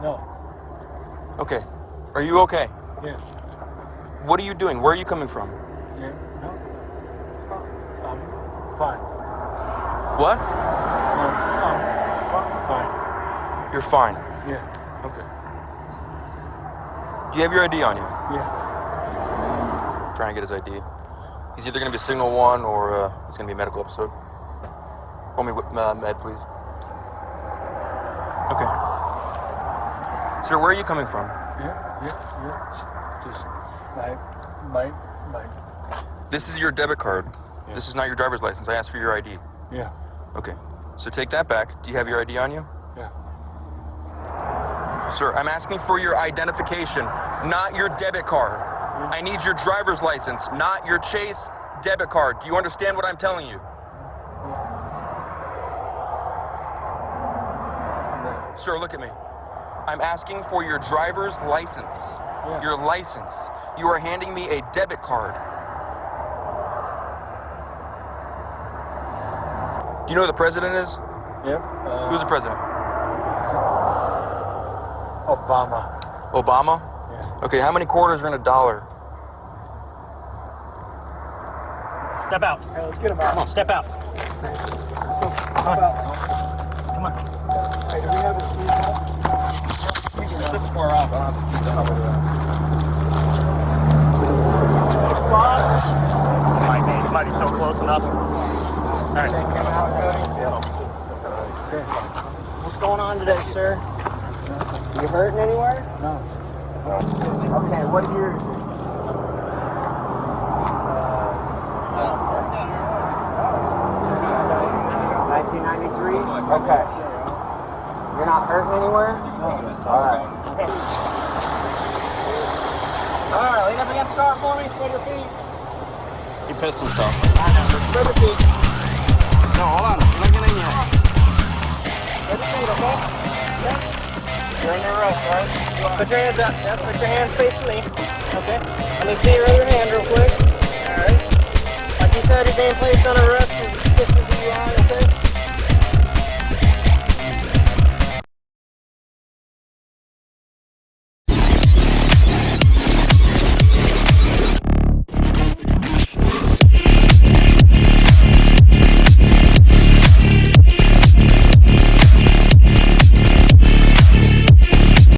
No. Okay. Are you okay? Yeah. What are you doing? Where are you coming from? Yeah. No. I'm fine. What? No. I'm fine. You're fine. Yeah. Okay. Do you have your ID on you? Yeah. Trying to get his ID. He's either going to be signal one or it's going to be a medical episode. Hold me med, please. Okay. Sir, where are you coming from? Yeah. Just my. This is your debit card. Yeah. This is not your driver's license. I asked for your ID. Yeah. Okay. So take that back. Do you have your ID on you? Yeah. Sir, I'm asking for your identification, not your debit card. Yeah. I need your driver's license, not your Chase debit card. Do you understand what I'm telling you? Yeah. Sir, look at me. I'm asking for your driver's license. Yeah. Your license. You are handing me a debit card. Do you know who the president is? Yep. Who's the president? Obama. Obama? Yeah. Okay, how many quarters are in a dollar? Step out. Hey, let's get him out. Come on, step out. Come on. Hey, do we have his keys now? Slip the door off. Might be still close enough. All right. Check him out, Cody. Yeah. What's going on today, sir? You hurting anywhere? No. Okay, what year is it? Okay. You're not hurting anywhere? No. Alright. Alright, lean up against the car for me, spread your feet. He pissed himself. Spread your feet. No, hold on. You're not getting in yet. Spread your feet, okay? Okay. You're under arrest, alright? Put your hands up. Yep, put your hands facing me. Okay. Let me see your other hand real quick. Alright. Like you said, he's being placed under arrest